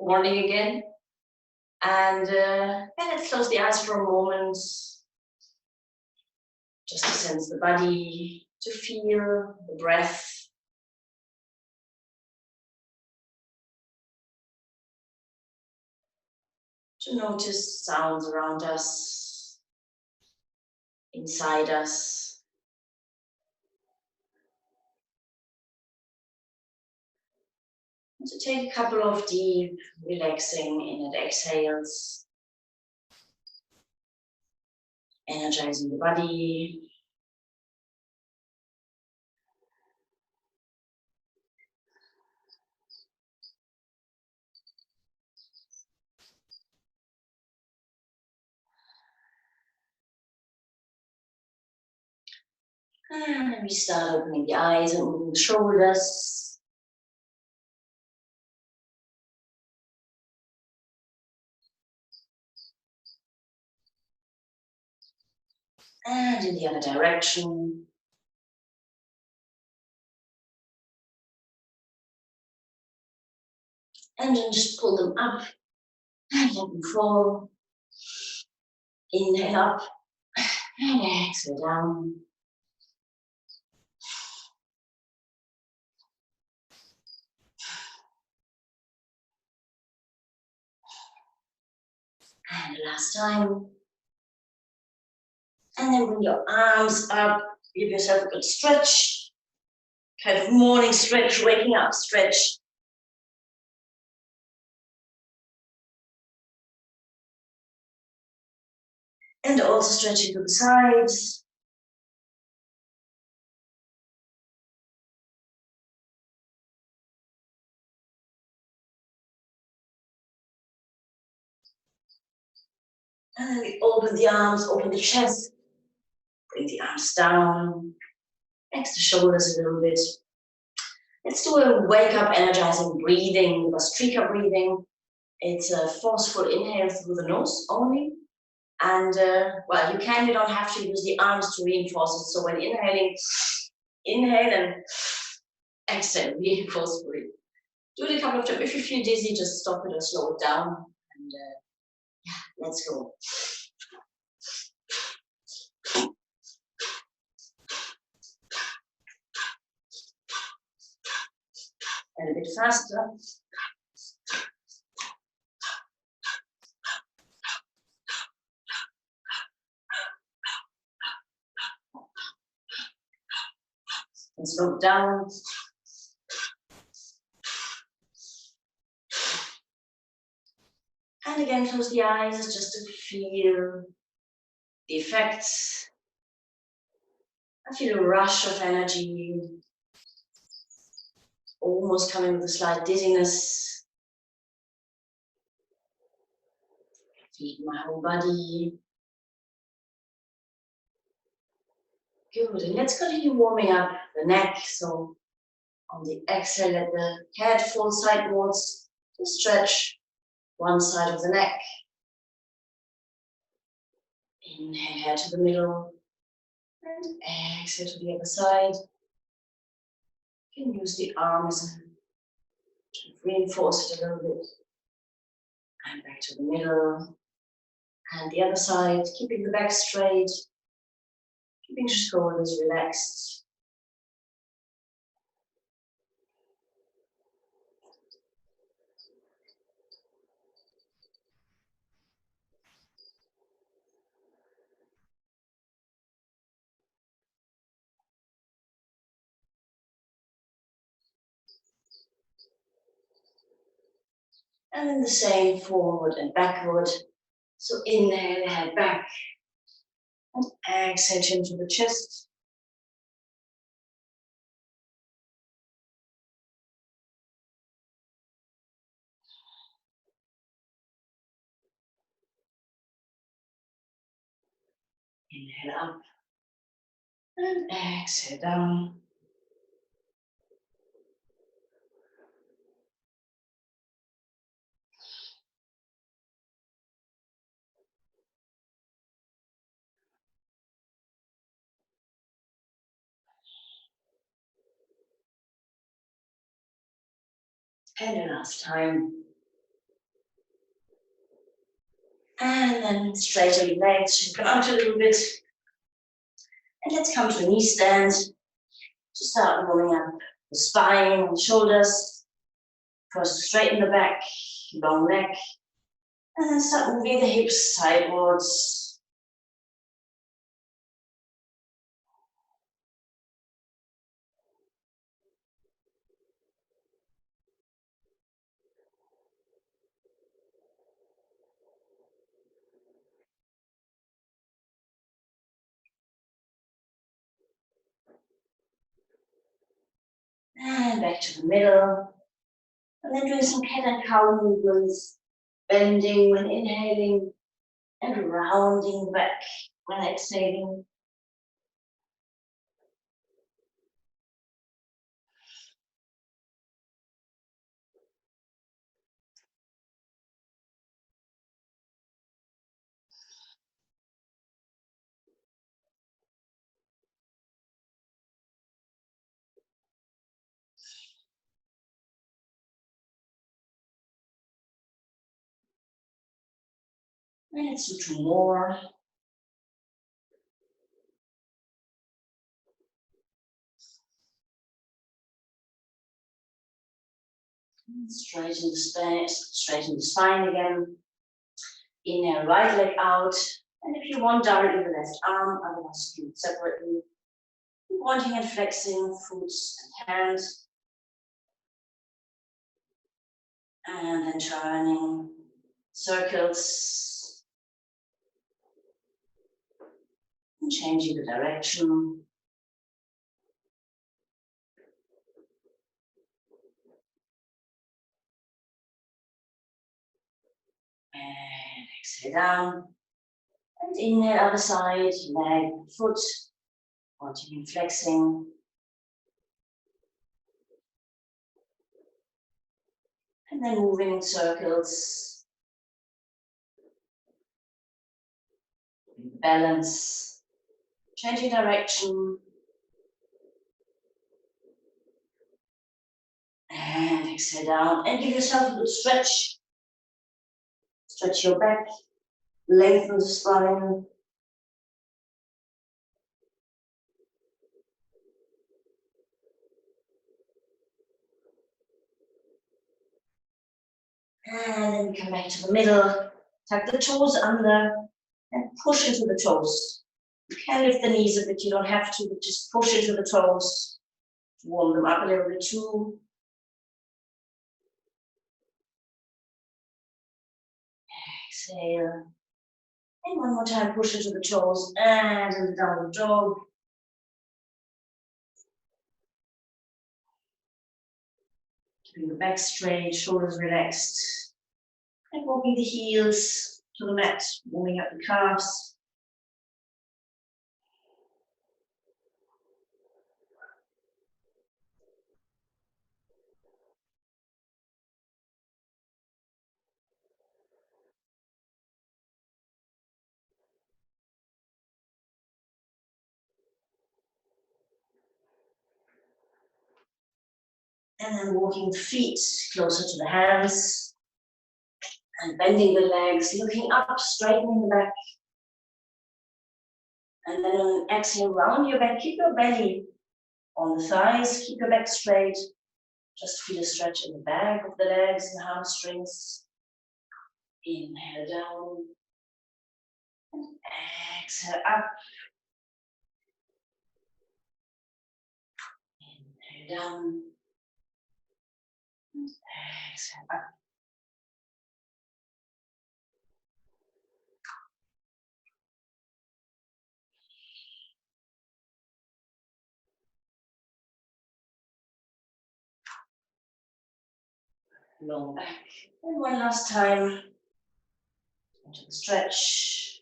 morning again. And let's close the eyes for a moment. Just to sense the body, to feel the breath. To notice sounds around us, inside us. And to take a couple of deep, relaxing in and exhales. Energizing the body. And then we start opening the eyes and moving the shoulders. And in the other direction. And then just pull them up and let them fall. Inhale up and exhale down. And last time. And then bring your arms up. Give yourself a good stretch. Kind of morning stretch, waking up stretch. And also stretching to the sides. And then we open the arms, open the chest. Bring the arms down. Next the shoulders a little bit. Let's do a wake up energizing breathing, Vastrika breathing. It's a forceful inhale through the nose only. And well, you don't have to use the arms to reinforce it. So when inhaling, inhale and exhale, really forcefully. Do it a couple of times. If you feel dizzy, just stop it or slow it down. And yeah, let's go. And a bit faster. And slow down. And again, close the eyes just to feel the effects. I feel a rush of energy, almost coming with a slight dizziness. Feel my whole body. Good, and let's continue warming up the neck. So on the exhale, let the head fall sidewards to stretch one side of the neck. Inhale, head to the middle, and exhale to the other side. You can use the arms to reinforce it a little bit. And back to the middle, and the other side, keeping the back straight, keeping your shoulders relaxed. And then the same forward and backward. So inhale, head back. And exhale, chin to the chest. Inhale up. And exhale down. And the last time. And then straighten your legs, shake them out a little bit. And let's come to a knee stand to start warming up the spine and shoulders. First, straighten the back, long neck, and then start moving the hips sidewards. And back to the middle. And then doing some cat and cow movements, bending when inhaling and rounding back when exhaling. And let's do two more. Straighten the spine again. Inhale, right leg out. And if you want, directly the left arm, otherwise you can separately. Pointing and flexing, foot and hand. And then turning circles. And changing the direction. And exhale down. And inhale, other side, leg, foot. Pointing and flexing. And then moving in circles. Balance. Changing direction. And exhale down. And give yourself a good stretch. Stretch your back. Lengthen the spine. And then come back to the middle. Tuck the toes under and push into the toes. You can lift the knees a bit, you don't have to, but just push into the toes. Warm them up a little bit too. Exhale. And one more time, push into the toes and in the downward dog. Keeping the back straight, shoulders relaxed. And walking the heels to the mat, warming up the calves. And then walking the feet closer to the hands. And bending the legs, looking up, straightening the back. And then on an exhale, round your back, keep your belly on the thighs, keep your back straight. Just feel a stretch in the back of the legs and hamstrings. Inhale down. And exhale up. Inhale down. And exhale up. Long back. And one last time. Into the stretch.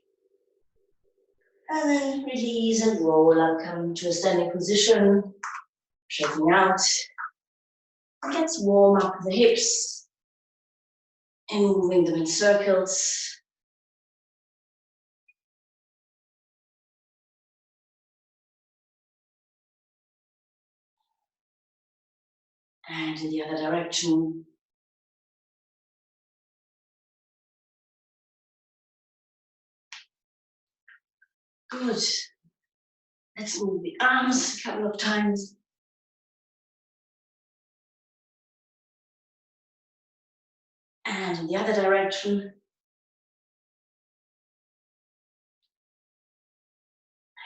And then release and roll up. Come to a standing position. Shaking out. And let's warm up the hips. And moving them in circles. And in the other direction. Good. Let's move the arms a couple of times. And in the other direction.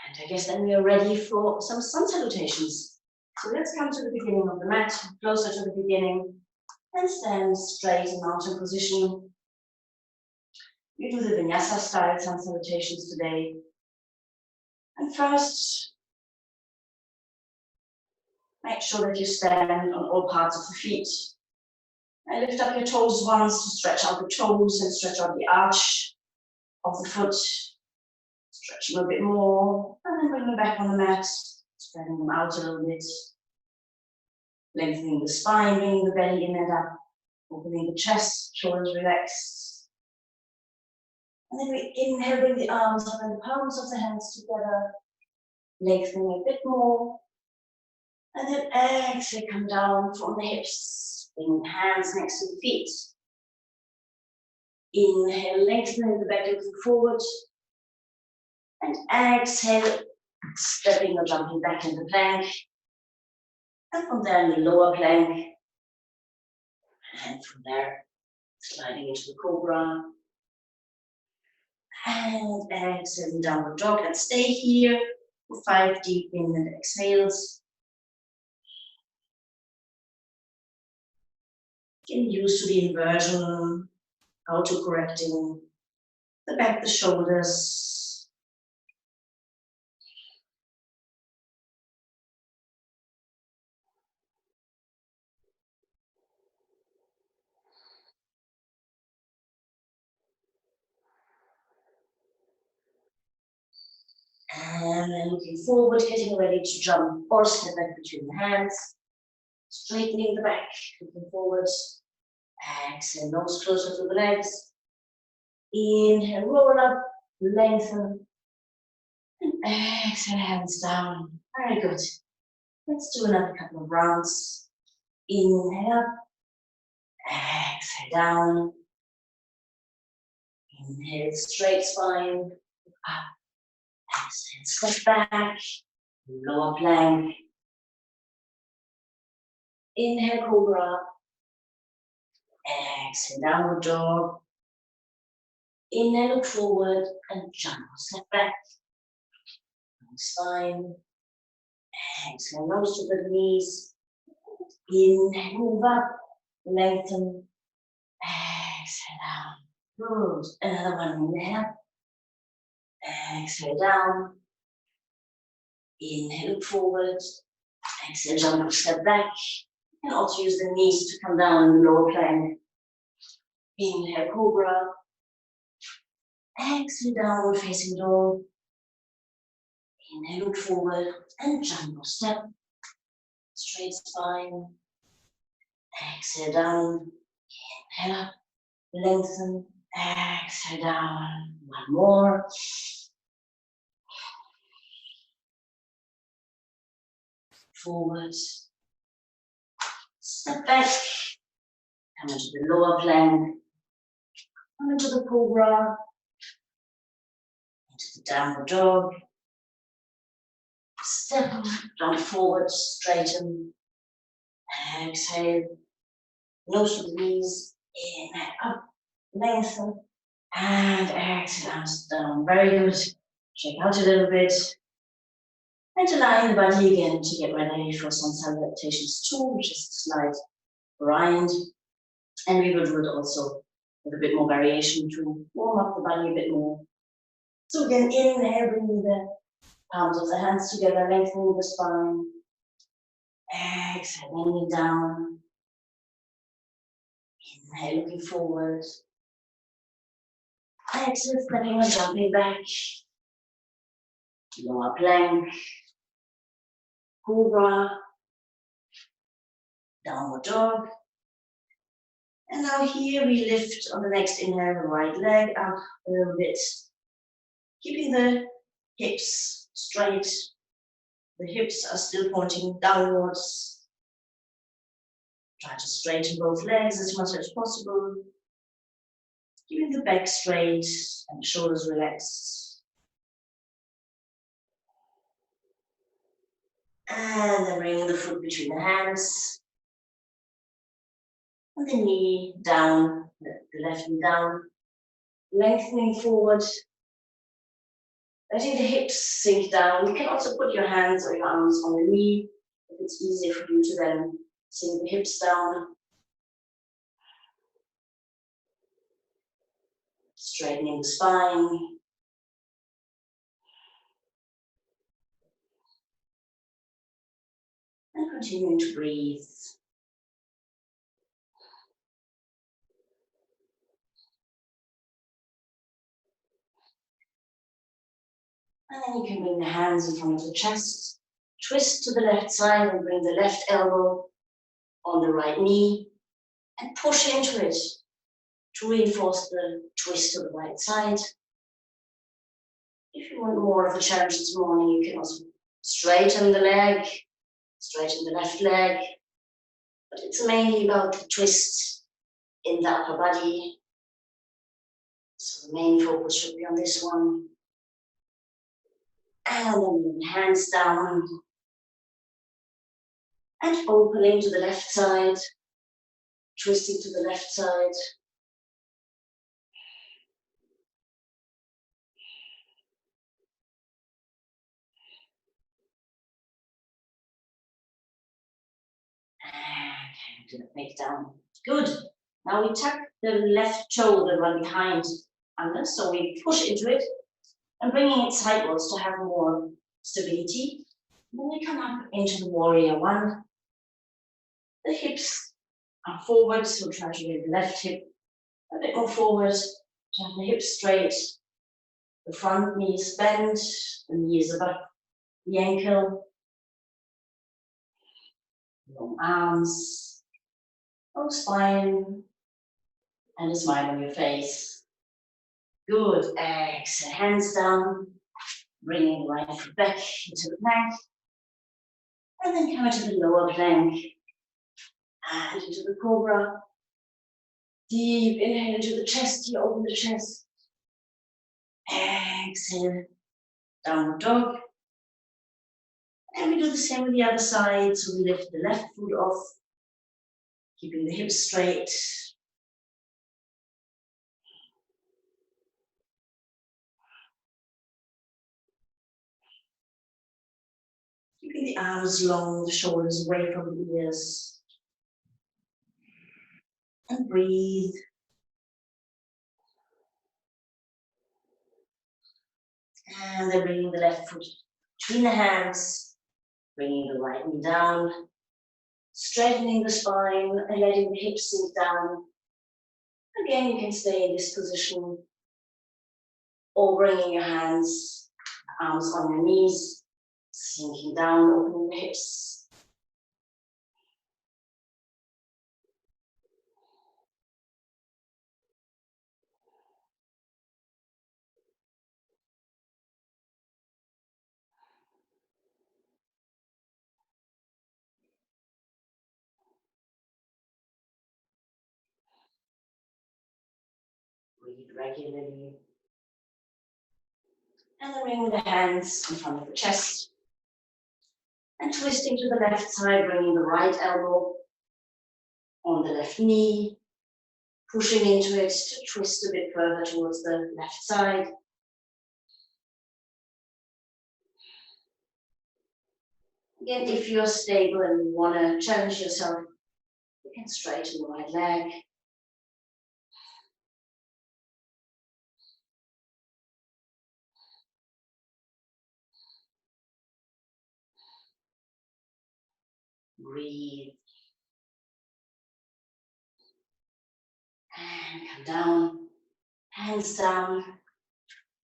And I guess then we are ready for some sun salutations. So let's come to the beginning of the mat, closer to the beginning, and stand straight in mountain position. We do the vinyasa style sun salutations today. And first, make sure that you stand on all parts of the feet. And lift up your toes once to stretch out the toes and stretch out the arch of the foot. Stretch them a bit more, and then bring them back on the mat, spreading them out a little bit. Lengthening the spine, bringing the belly in and up, opening the chest, shoulders relaxed. And then we inhale, bring the arms up and the palms of the hands together, lengthening a bit more. And then exhale, come down from the hips, bring hands next to the feet. Inhale, lengthening the back, looking forward. And exhale, stepping or jumping back into plank. And from there in the lower plank. And from there, sliding into the cobra. And exhale, downward dog. And stay here for 5 deep in and exhales. Getting used to the inversion, auto-correcting the back, the shoulders. And then looking forward, getting ready to jump or step back between the hands. Straightening the back, looking forward. Exhale, nose closer to the legs. Inhale, roll up, lengthen. And exhale, hands down. Very good. Let's do another couple of rounds. Inhale up. Exhale down. Inhale, straight spine. Up. Exhale, step back. Lower plank. Inhale, cobra. Exhale, downward dog. Inhale, look forward and jump or step back. Long spine. Exhale, nose to the knees. Inhale, move up, lengthen. Exhale down. Good. Another one. Inhale. Exhale down. Inhale, look forward. Exhale, jump or step back. You can also use the knees to come down in the lower plank. Inhale, cobra. Exhale, downward facing dog. Inhale, look forward and jump or step. Straight spine. Exhale down. Inhale up. Lengthen. Exhale down. One more. Forward. Step back. Come into the lower plank. Come into the cobra. Into the downward dog. Step, jump forward, straighten. Exhale. Nose to the knees. Inhale up. Lengthen. And exhale, arms down. Very good. Shake out a little bit. And align the body again to get ready for sun salutations 2, which is a slight grind. And we will do it also with a bit more variation to warm up the body a bit more. So again, inhale, bringing the palms of the hands together, lengthening the spine. Exhale, bending down. Inhale, looking forward. Exhale, stepping or jumping back. Lower plank. Cobra. Downward dog. And now here we lift on the next inhale the right leg up a little bit. Keeping the hips straight. The hips are still pointing downwards. Try to straighten both legs as much as possible. Keeping the back straight and shoulders relaxed. And then bring the foot between the hands. And the knee down, the left knee down. Lengthening forward. Letting the hips sink down. You can also put your hands or your arms on the knee if it's easier for you to then sink the hips down. Straightening the spine. And continuing to breathe. And then you can bring the hands in front of the chest. Twist to the left side and bring the left elbow on the right knee. And push into it to reinforce the twist to the right side. If you want more of a challenge this morning, you can also straighten the leg, straighten the left leg. But it's mainly about the twist in the upper body. So the main focus should be on this one. And then hands down. And opening to the left side. Twisting to the left side. And do the neck down. Good. Now we tuck the left shoulder right behind under, so we push into it and bringing it sideways to have more stability. Then we come up into the warrior one. The hips are forward, so try to bring the left hip a bit more forward to have the hips straight. The front knee is bent, the knee is above the ankle. Long arms, long spine, and a smile on your face. Good. Exhale, hands down. Bringing the right foot back into the plank. And then come into the lower plank. And into the cobra. Deep inhale into the chest. You open the chest. Exhale. Downward dog. And we do the same with the other side. So we lift the left foot off. Keeping the hips straight. Keeping the arms long, the shoulders away from the ears. And breathe. And then bringing the left foot between the hands. Bringing the right knee down. Straightening the spine and letting the hips sink down. Again, you can stay in this position. Or bringing your hands, arms on your knees. Sinking down, opening the hips. Breathe regularly. And then bringing the hands in front of the chest. And twisting to the left side, bringing the right elbow on the left knee. Pushing into it to twist a bit further towards the left side. Again, if you're stable and you want to challenge yourself, you can straighten the right leg. Breathe. And come down. Hands down.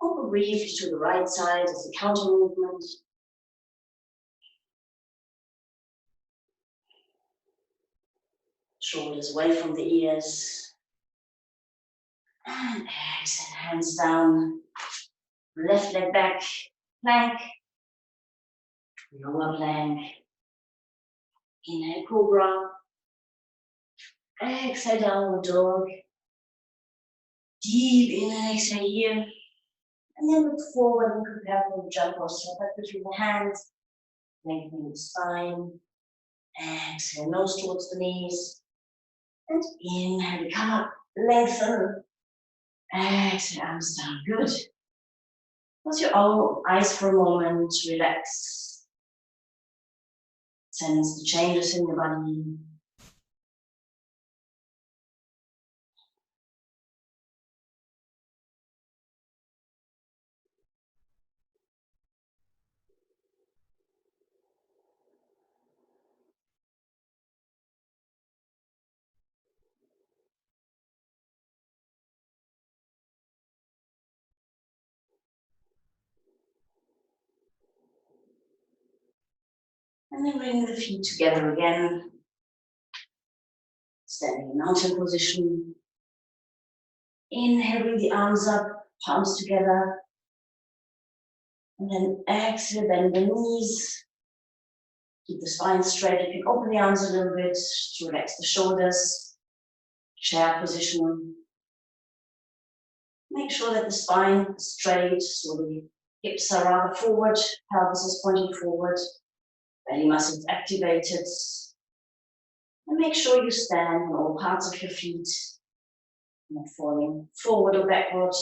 Open briefly to the right side as a counter movement. Shoulders away from the ears. And exhale, hands down. Left leg back. Plank. Lower plank. Inhale, cobra. Exhale, downward dog. Deep inhale, exhale here. And then look forward and prepare for the jump or step up between the hands. lengthening the spine. Exhale, nose towards the knees. And inhale, come up, lengthen. Exhale, arms down, good. Close your eyes for a moment, relax. Sense the changes in your body. And then bring the feet together again. Standing in mountain position. Inhale, bring the arms up, palms together. And then exhale, bend the knees. Keep the spine straight. You can open the arms a little bit to relax the shoulders. Chair position. Make sure that the spine is straight, so the hips are rather forward, pelvis is pointing forward, belly muscles activated. And make sure you stand on all parts of your feet, not falling forward or backward.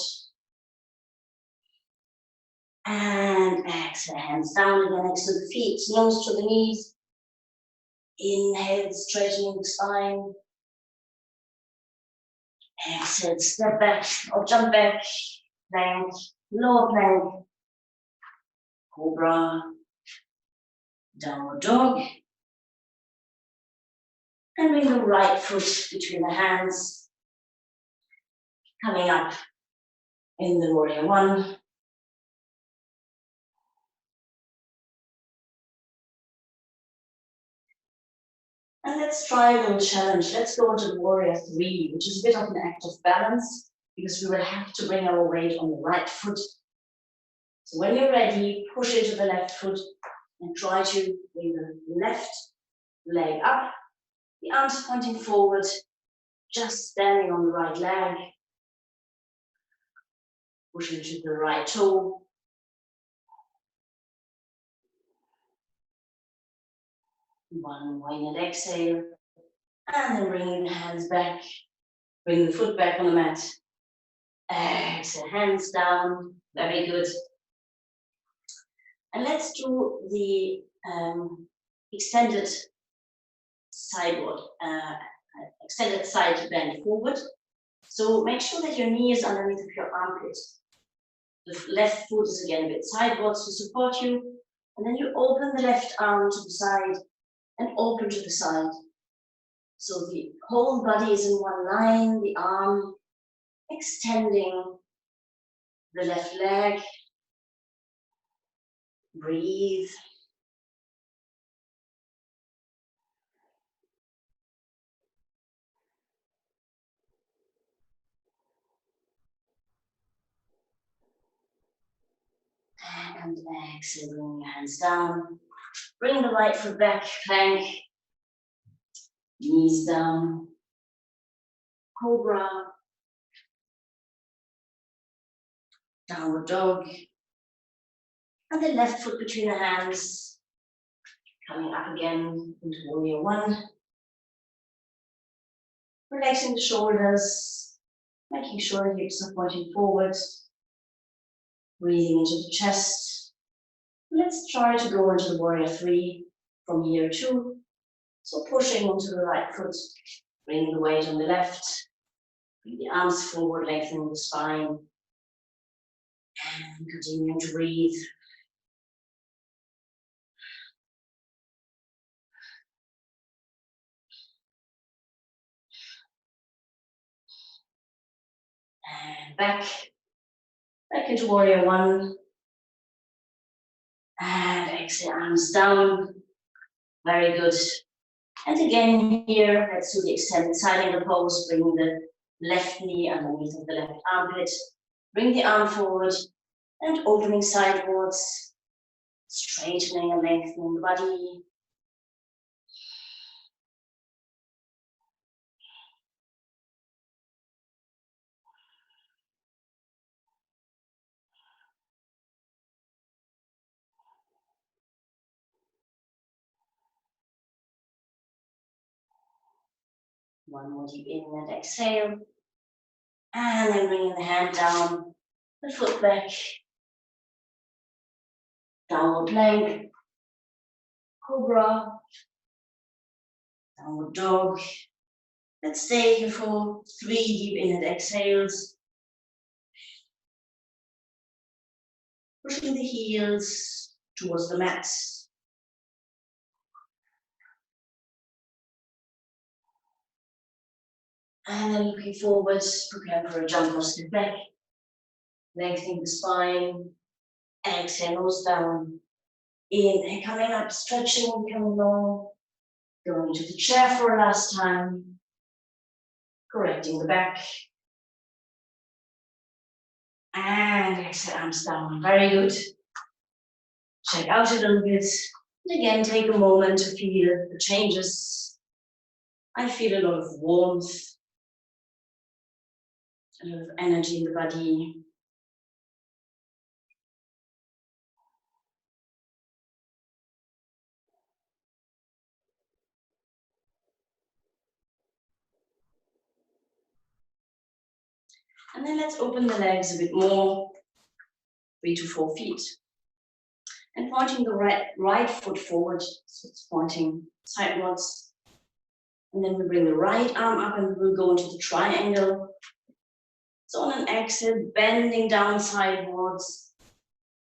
And exhale, hands down again next to the feet, nose to the knees. Inhale, straightening the spine. Exhale, step back or jump back, plank, lower plank, cobra, downward dog. And bring the right foot between the hands, coming up in the warrior one. And let's try a little challenge. Let's go into the warrior three, which is a bit of an act of balance, because we will have to bring our weight on the right foot. So when you're ready, push into the left foot and try to bring the left leg up, the arms pointing forward, just standing on the right leg. Push into the right toe. One winged exhale. And then bringing the hands back. Bring the foot back on the mat. Exhale, hands down. Very good. And let's do the extended sideward, extended side bend forward. So make sure that your knee is underneath of your armpit. The left foot is again a bit sidewards to support you. And then you open the left arm to the side and open to the side. So the whole body is in one line, the arm extending the left leg. Breathe. And exhale, bring your hands down. Bring the right foot back, plank. Knees down. Cobra. Downward dog. And the left foot between the hands. Coming up again into warrior one. Relaxing the shoulders. Making sure the hips are pointing forward. Breathing into the chest. Let's try to go into the warrior three from here too. So pushing into the right foot, bringing the weight on the left, bring the arms forward, lengthening the spine, and continuing to breathe. And back into warrior one. And exhale, arms down. Very good. And again here, let's do the extended side angle pose, bring the left knee underneath of the left armpit. Bring the arm forward and opening sidewards, straightening and lengthening the body. One more deep in and exhale. And then bringing the hand down, the foot back. Downward plank. Cobra. Downward dog. Let's stay here for 3 deep in and exhales. Pushing the heels towards the mat. And then looking forward, preparing for a jump or step back. Lengthening the spine. Exhale, nose down. Inhale, coming up, stretching, coming long. Going to the chair for a last time. Correcting the back. And exhale, arms down. Very good. Check out a little bit. And again, take a moment to feel the changes. I feel a lot of warmth, a lot of energy in the body. And then let's open the legs a bit more, 3 to 4 feet. And pointing the right foot forward, so it's pointing sidewards. And then we bring the right arm up and we'll go into the triangle. So on an exhale, bending down sidewards.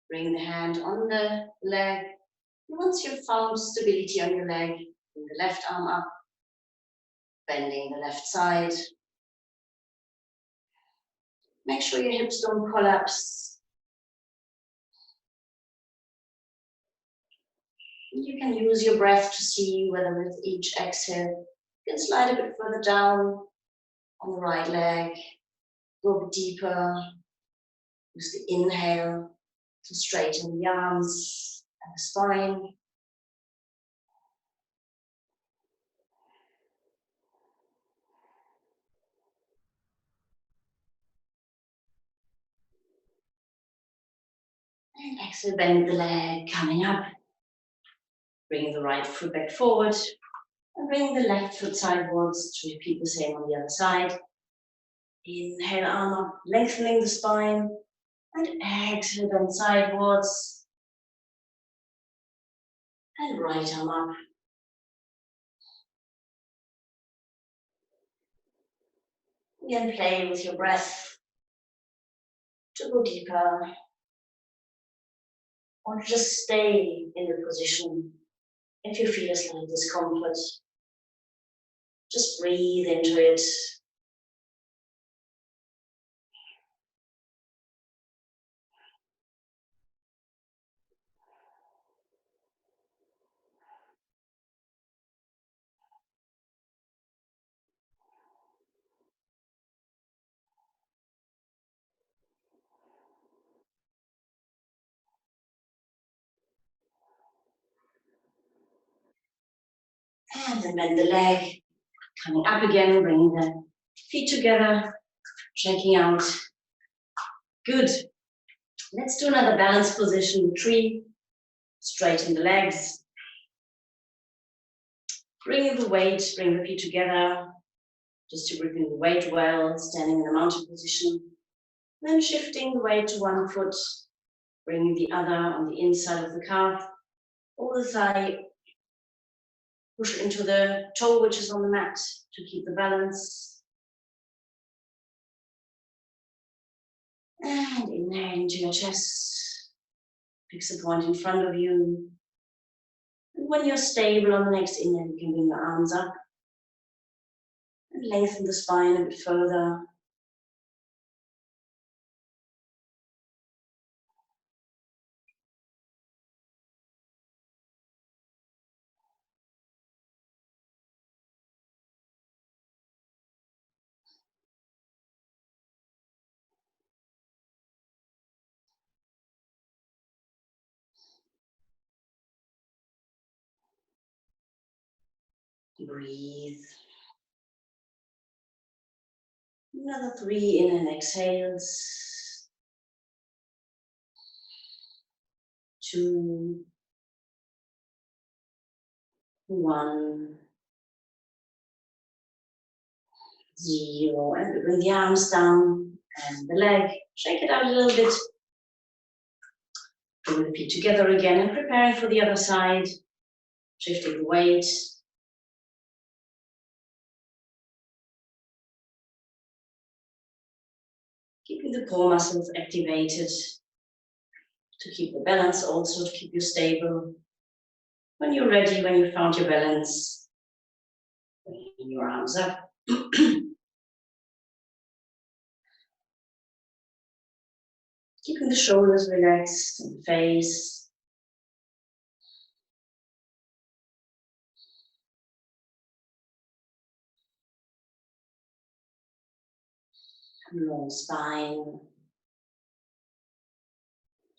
Bring the hand on the leg. Once you've found stability on your leg, bring the left arm up, bending the left side. Make sure your hips don't collapse. You can use your breath to see whether with each exhale, you can slide a bit further down on the right leg, go a bit deeper. Use the inhale to straighten the arms and the spine. And exhale, bend the leg, coming up. Bring the right foot back forward. And bring the left foot sidewards to repeat the same on the other side. Inhale, arm up, lengthening the spine. And exhale, bend sidewards. And right arm up. Again, play with your breath to go deeper. Or just stay in the position if you feel a slight discomfort. Just breathe into it. And then bend the leg, coming up again, bringing the feet together, checking out. Good. Let's do another balance position, tree. Straighten the legs. Bring the weight, bring the feet together. Distributing the weight well, standing in a mountain position. Then shifting the weight to one foot, bringing the other on the inside of the calf, or the thigh. Push into the toe which is on the mat to keep the balance. And inhale into your chest. Fix a point in front of you. And when you're stable on the next inhale, you can bring your arms up and lengthen the spine a bit further. Breathe. Another 3 in and exhales. 2, 1. 0. And we bring the arms down and the leg. Shake it out a little bit. Bring the feet together again and preparing for the other side. Shifting the weight. Keeping the core muscles activated to keep the balance, also to keep you stable. When you're ready, when you found your balance, bring your arms up. Keeping the shoulders relaxed and the face. Long spine.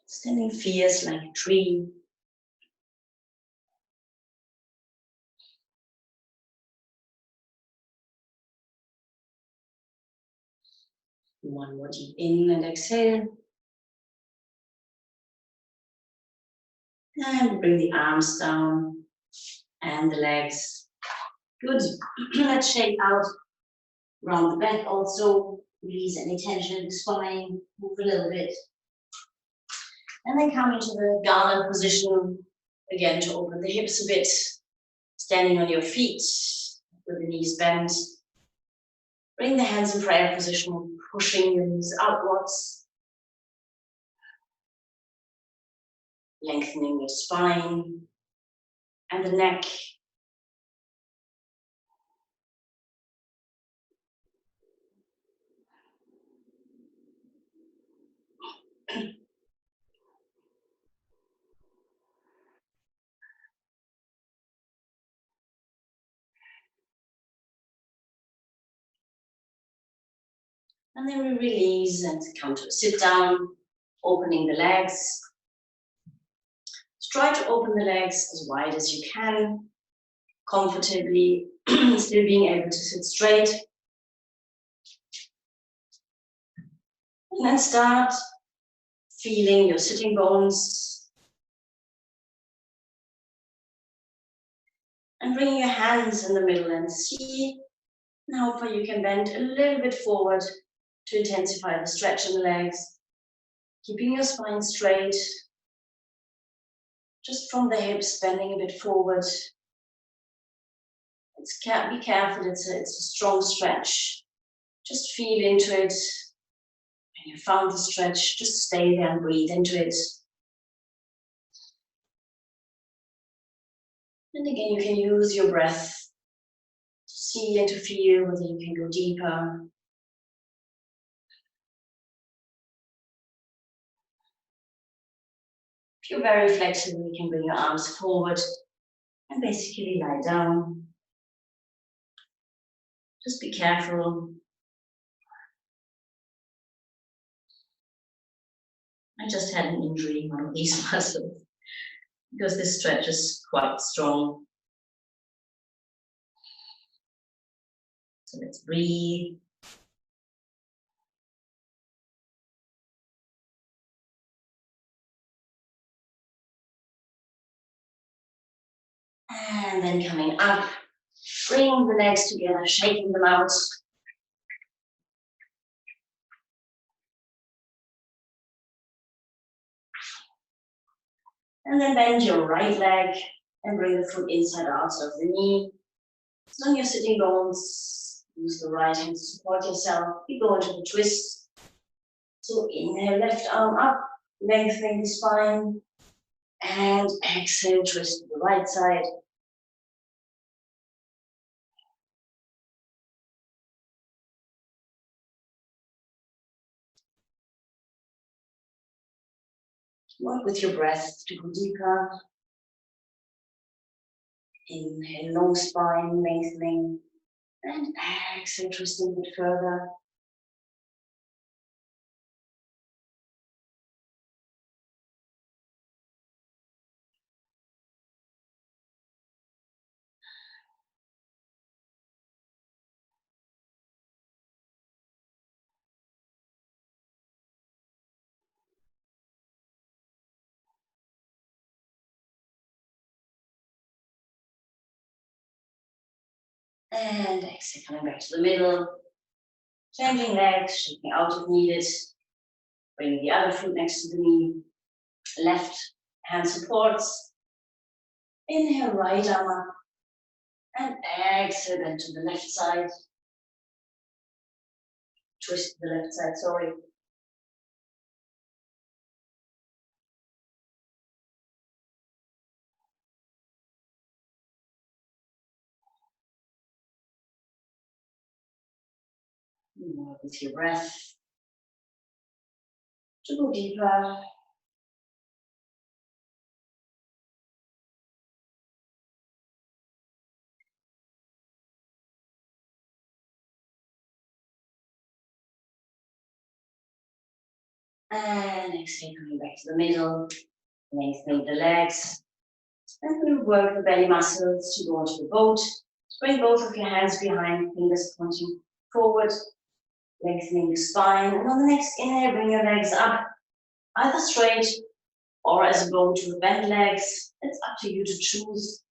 Standing fierce like a tree. One more deep in and exhale. And bring the arms down and the legs. Good. Let's shake out around the back also. Release any tension in the spine. Move a little bit. And then come into the garland position. Again, to open the hips a bit. Standing on your feet with the knees bent. Bring the hands in prayer position, pushing the knees outwards. Lengthening the spine and the neck. And then we release and come to a sit down, opening the legs. Try to open the legs as wide as you can, comfortably, still being able to sit straight. And then start feeling your sitting bones. And bring your hands in the middle and see how far you can bend a little bit forward to intensify the stretch in the legs. Keeping your spine straight. Just from the hips, bending a bit forward. Be careful, it's a strong stretch. Just feel into it. When you found the stretch, just stay there and breathe into it. And again, you can use your breath to see and to feel whether you can go deeper. If you're very flexible, you can bring your arms forward and basically lie down. Just be careful. I just had an injury in one of these muscles because this stretch is quite strong. So let's breathe. And then coming up, bring the legs together, shaking them out. And then bend your right leg and bring the foot inside out of the knee. So on your sitting bones, use the right hand to support yourself. You go into the twist. So inhale, left arm up, lengthening the spine. And exhale, twist to the right side. Work with your breath to go deeper. Inhale, long spine, lengthening. And exhale, twisting a bit further. And exhale, coming back to the middle. Changing legs, shaking out if needed. Bring the other foot next to the knee. Left hand supports. Inhale, right arm up. And exhale then to the left side. Twist to the left side, sorry. More with your breath. To go deeper. And exhale, coming back to the middle. Lengthening the legs. And we'll work the belly muscles to go onto the boat. Bring both of your hands behind, fingers pointing forward. Lengthening the spine. And on the next inhale, bring your legs up. Either straight or as a boat with bent legs. It's up to you to choose.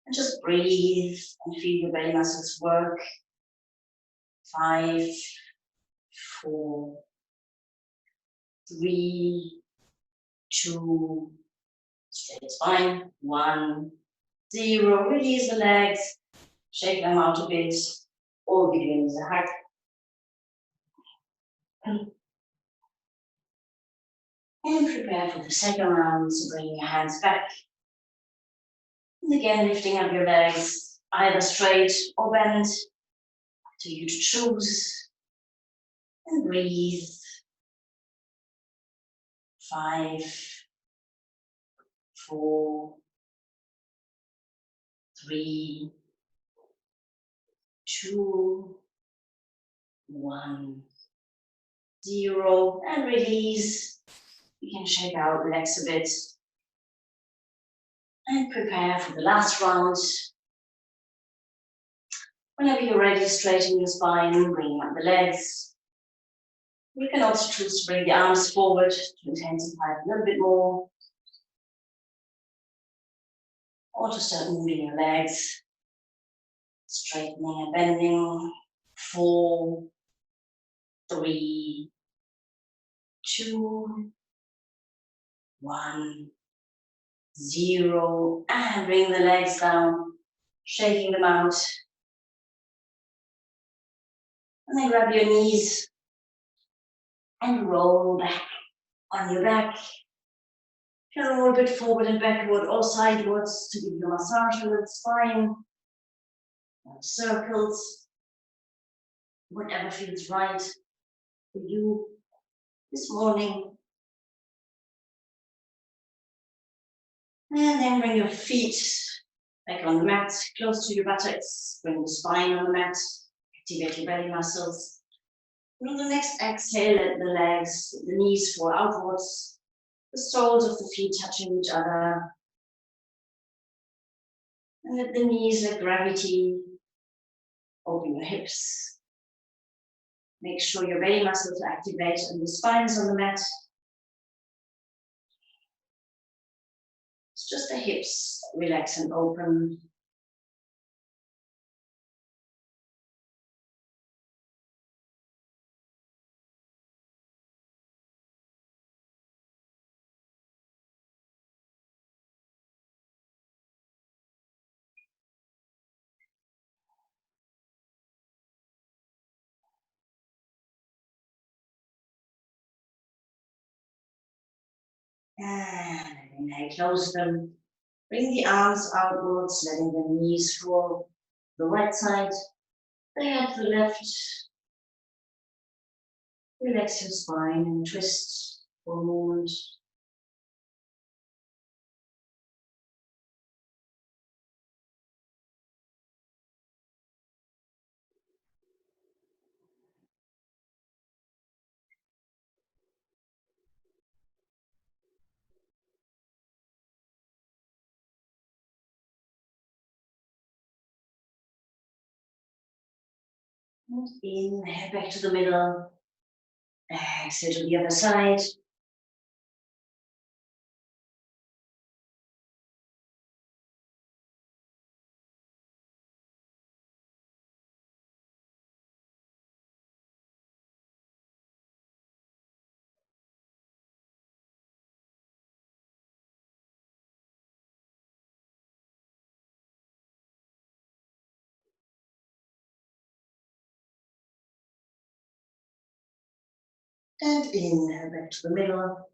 And just breathe and feel your belly muscles work. 5, 4, 3, 2, straight spine, 1, 0. Release the legs, shake them out a bit, or give your knees a hug. And prepare for the second round, so bring your hands back. And again, lifting up your legs, either straight or bent, up to you to choose. And breathe. 5, 4, 3, 2, 1, 0. And release. You can shake out, relax a bit. And prepare for the last round. Whenever you're ready, straighten your spine, bring up the legs. You can also choose to bring the arms forward to intensify a little bit more. Or to start moving your legs, straightening and bending. 4, 3, 2, 1, 0. And bring the legs down, shaking them out. And then grab your knees and roll back on your back. You can roll a bit forward and backward or sidewards to give you a massage with the spine. Circles, whatever feels right for you this morning. And then bring your feet back on the mat, close to your buttocks. Bring the spine on the mat, activate your belly muscles. And on the next exhale, let the legs, the knees fall outwards, the soles of the feet touching each other. And let the knees, let gravity open your hips. Make sure your belly muscles activate and the spine is on the mat. It's just the hips relax and open. And inhale, close them. Bring the arms outwards, letting the knees fall to the right side, the head to the left. Relax your spine and twist for a moment. And inhale back to the middle. Exhale to the other side. And inhale back to the middle.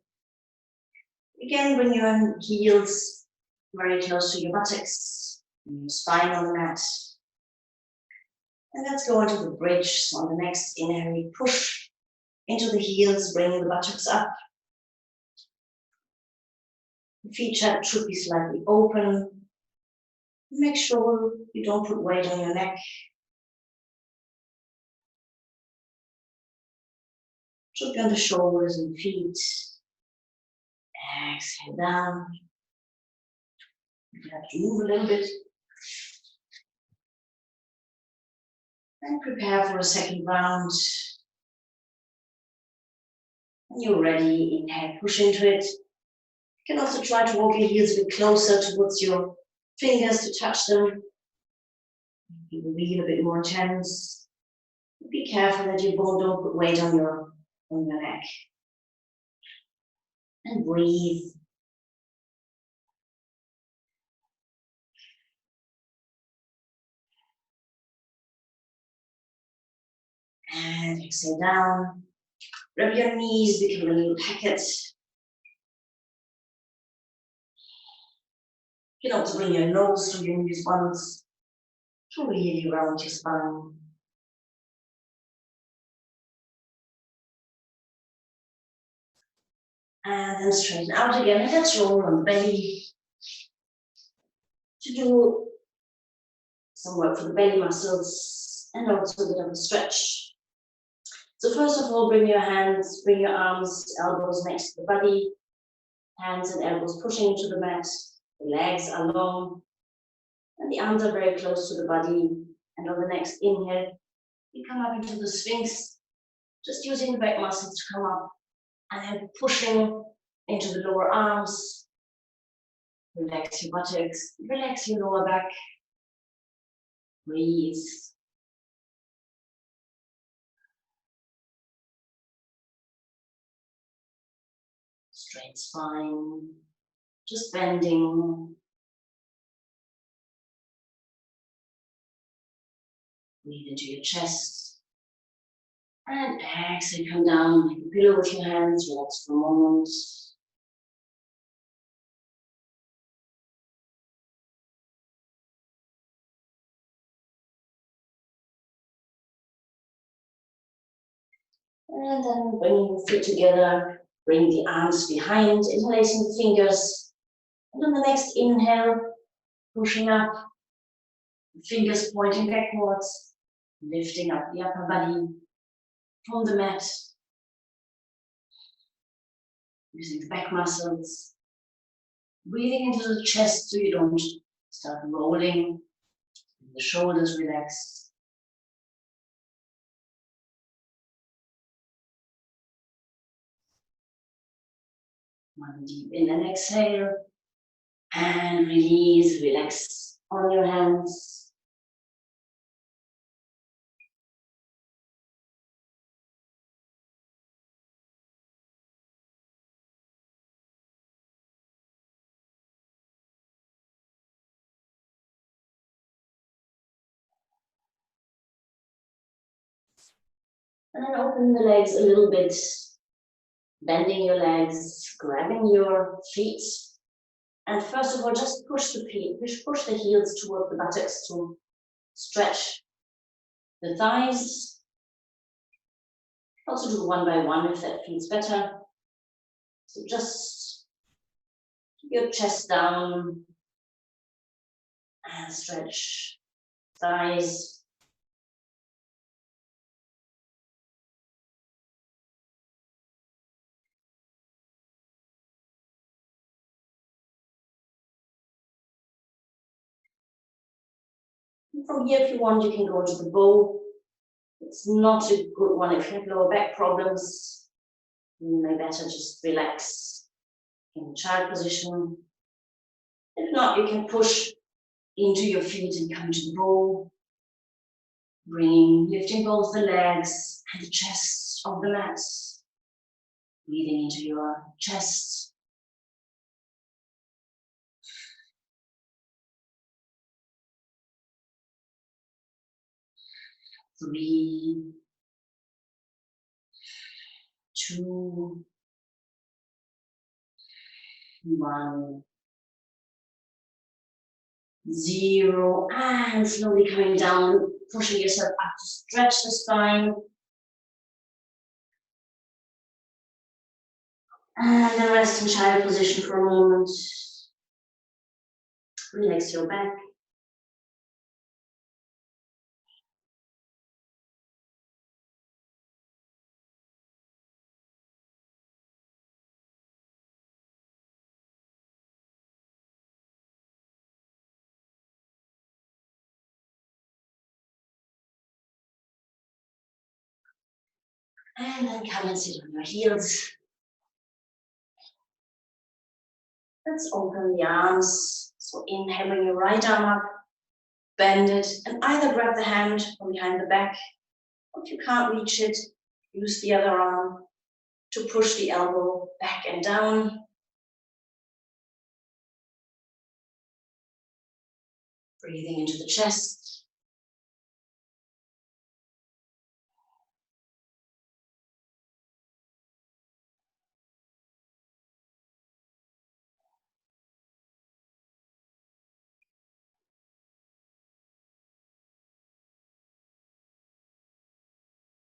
Again, bring your heels very close to your buttocks, and your spine on the mat. And let's go into the bridge. So on the next inhale, we push into the heels, bring the buttocks up. The feet should be slightly open. Make sure you don't put weight on your neck. Should be on the shoulders and feet. Exhale down. You have to move a little bit. And prepare for a second round. When you're ready, inhale, push into it. You can also try to walk your heels a bit closer towards your fingers to touch them. You will feel a bit more tense. Be careful that you don't put weight on your neck. And breathe. And exhale down. Rub your knees, become a little packet. You can also bring your nose to your knees once to really round your spine. And then straighten out again. And let's roll on the belly. To do some work for the belly muscles and also a bit of a stretch. So first of all, bring your hands, bring your arms, elbows next to the body. Hands and elbows pushing into the mat. The legs are long. And the arms are very close to the body. And on the next inhale, you come up into the Sphinx, just using the back muscles to come up. And then pushing into the lower arms. Relax your buttocks, relax your lower back. Breathe. Straight spine, just bending. Breathe into your chest. And exhale, come down, make a pillow with your hands, relax for a moment. And then bringing the feet together, bring the arms behind, interlacing the fingers. And on the next inhale, pushing up, the fingers pointing backwards, lifting up the upper body from the mat. Using the back muscles. Breathing into the chest so you don't start rolling. The shoulders relax. One deep in and exhale. And release, relax on your hands. And then open the legs a little bit, bending your legs, grabbing your feet. And first of all, just push the feet, push the heels toward the buttocks to stretch the thighs. Also do one by one if that feels better. So just keep your chest down and stretch thighs. And from here, if you want, you can go to the bow. It's not a good one if you have lower back problems. You may better just relax in child position. If not, you can push into your feet and come to the bow. Lifting both the legs and the chest of the mat. Breathing into your chest. 3, 2, 1, 0, and slowly coming down, pushing yourself up to stretch the spine. And then rest in child position for a moment. Relax your back. And then come and sit on your heels. Let's open the arms. So inhale, bring your right arm up, bend it, and either grab the hand from behind the back, or if you can't reach it, use the other arm to push the elbow back and down. Breathing into the chest.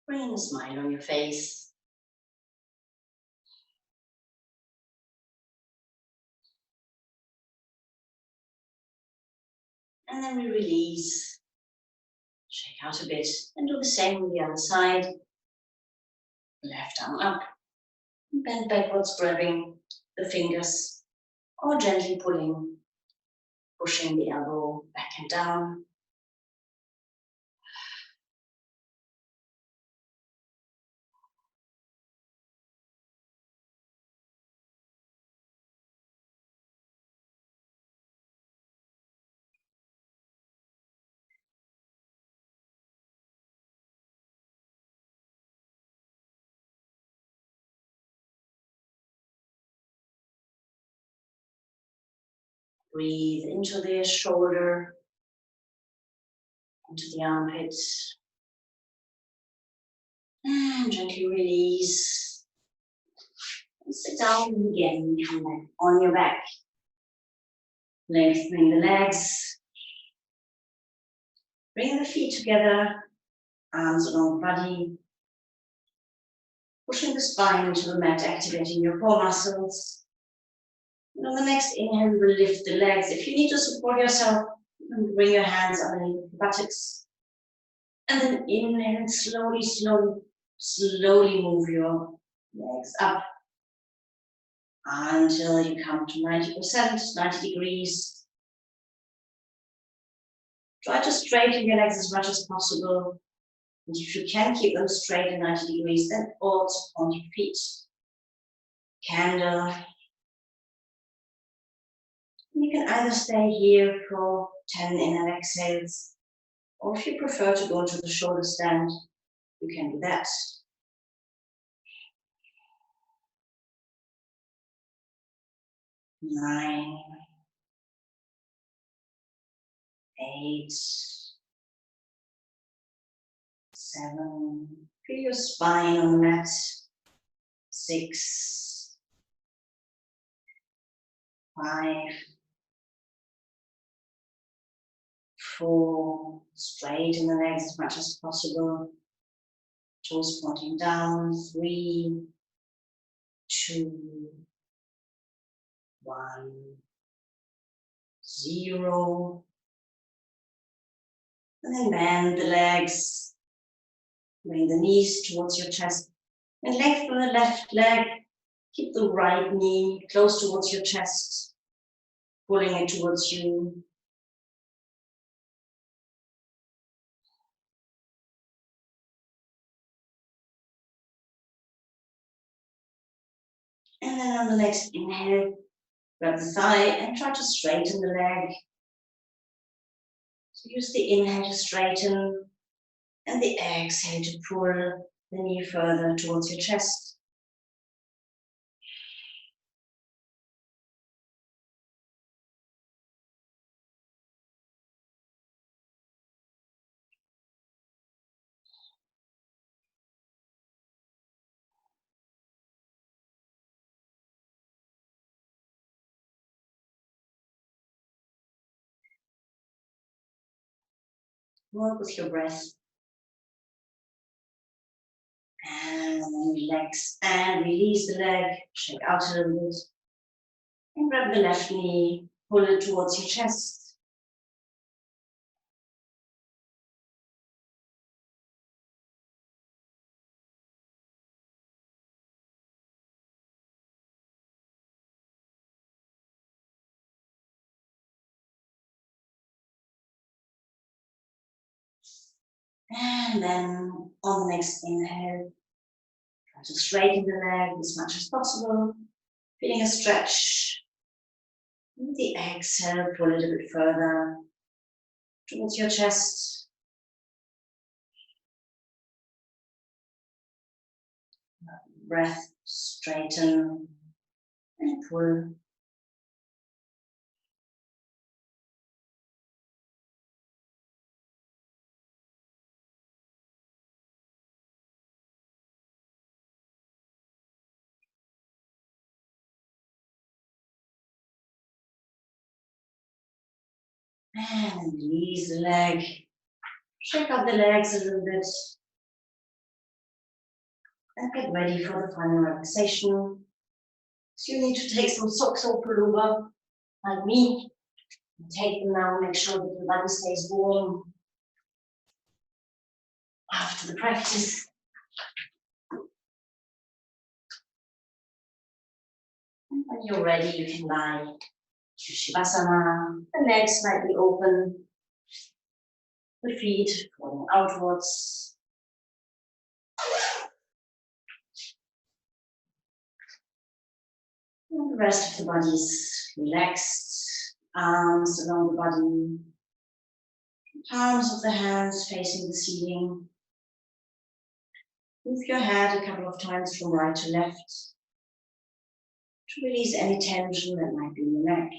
Bring a smile on your face. And then we release. Shake out a bit and do the same on the other side. Left arm up. Bend backwards, grabbing the fingers or gently pulling, pushing the elbow back and down. Breathe into the shoulder, into the armpits. And gently release. And sit down again. Come back on your back. Lengthening the legs. Bring the feet together. Arms along the body. Pushing the spine into the mat, activating your core muscles. And on the next inhale, we will lift the legs. If you need to support yourself, you can bring your hands underneath the buttocks. And then inhale and slowly, slowly, slowly move your legs up until you come to 90%, 90 degrees. Try to straighten your legs as much as possible. And if you can keep them straight at 90 degrees, then also on your feet. Candle. You can either stay here for 10 inhale exhales, or if you prefer to go to the shoulder stand, you can do that. 9, 8, 7. Feel your spine on the mat. 6, 5, 4. Straighten the legs as much as possible. Toes pointing down. 3, 2, 1, 0. And then bend the legs. Bring the knees towards your chest. And lengthen the left leg. Keep the right knee close towards your chest. Pulling it towards you. And then on the next inhale, grab the thigh and try to straighten the leg. So use the inhale to straighten and the exhale to pull the knee further towards your chest. Work with your breath. And then relax and release the leg. Shake out a little bit. And grab the left knee. Pull it towards your chest. And then on the next inhale, try to straighten the leg as much as possible. Feeling a stretch. With the exhale, pull it a bit further towards your chest. Breath, straighten and pull. And release the leg. Shake up the legs a little bit. And get ready for the final relaxation. So you need to take some socks or pullover, like me. Take them now, make sure that your body stays warm after the practice. And when you're ready, you can lie to Shavasana, the legs slightly open, the feet falling outwards. And the rest of the body is relaxed, arms along the body, palms of the hands facing the ceiling. Move your head a couple of times from right to left to release any tension that might be in the neck.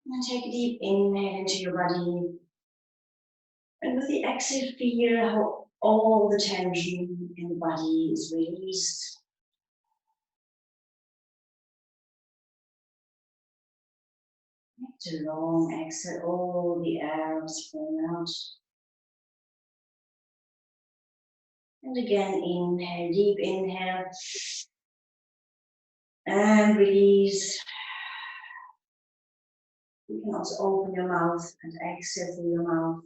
And take a deep inhale into your body. And with the exhale, feel how all the tension in the body is released. Take a long exhale, all the air is flowing out. And again, inhale, deep inhale. And release. You can also open your mouth and exhale through your mouth.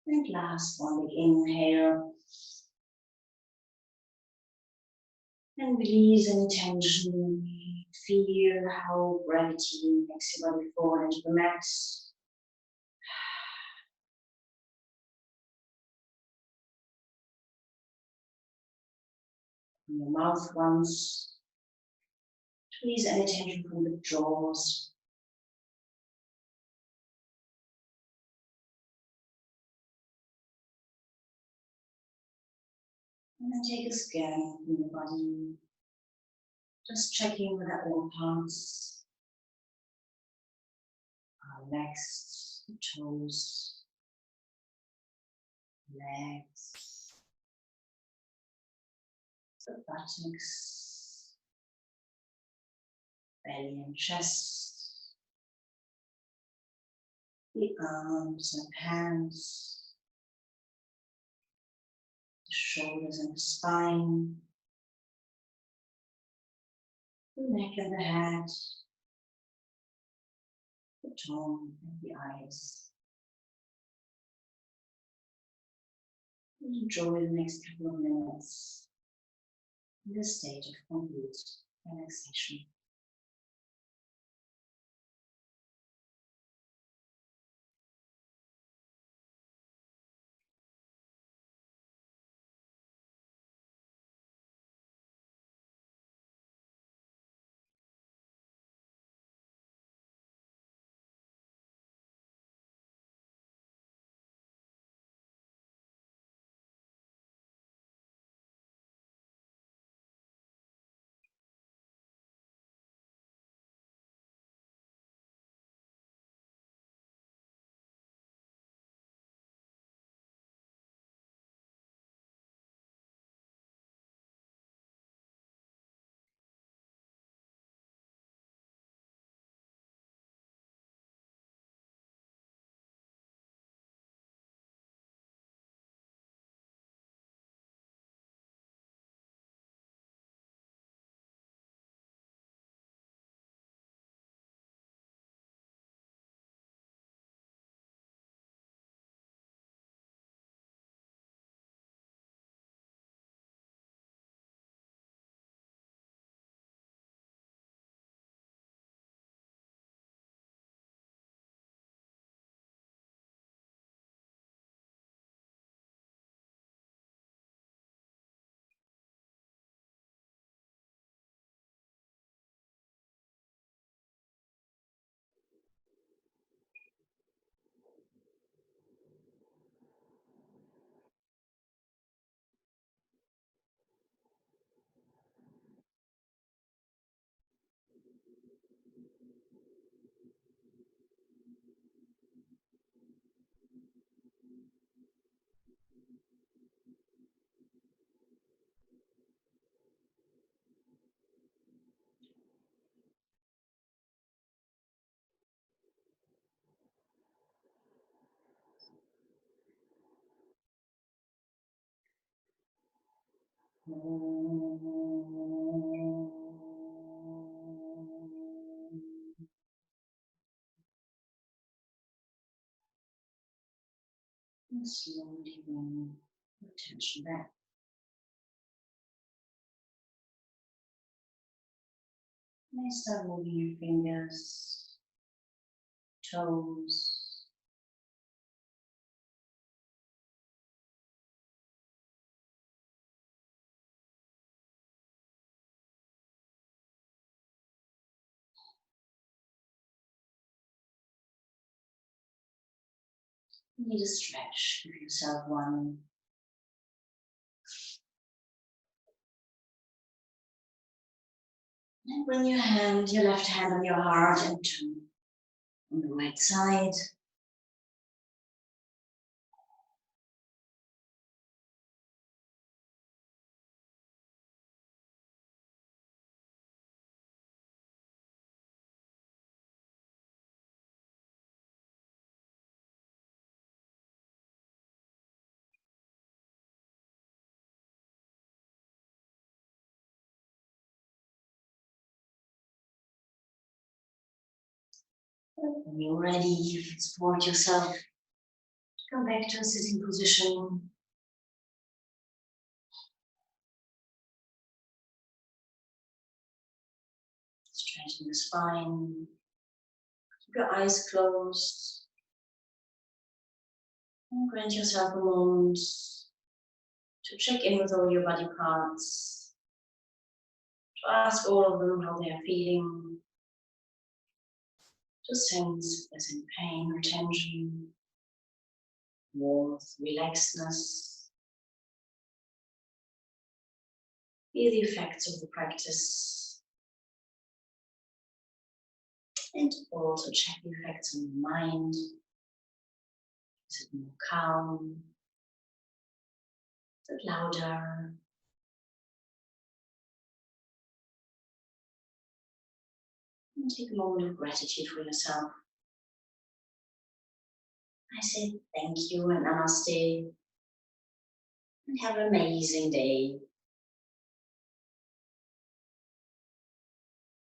And last one, big inhale. And release any tension. Feel how gravity makes your body fall into the mat. From your mouth once. Release any tension from the jaws. And then take a scan from your body. Just checking whether all parts are relaxed, the toes, legs, the buttocks, belly and chest, the arms and hands, the shoulders and the spine, the neck and the head, the tongue and the eyes. And enjoy the next couple of minutes in this state of complete relaxation. And slowly bring attention back. And start moving your fingers, toes, you need a stretch. Give yourself one. And bring your left hand on your heart and turn on the right side. When you're ready, you can support yourself. Come back to a sitting position. Straighten the spine. Keep your eyes closed. And grant yourself a moment to check in with all your body parts. To ask all of them how they are feeling. To sense if there's any pain or tension, warmth, relaxedness. Feel the effects of the practice. And also check the effects on the mind. Is it more calm? Is it louder? And take a moment of gratitude for yourself. I say thank you and namaste. And have an amazing day.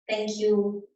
Thank you.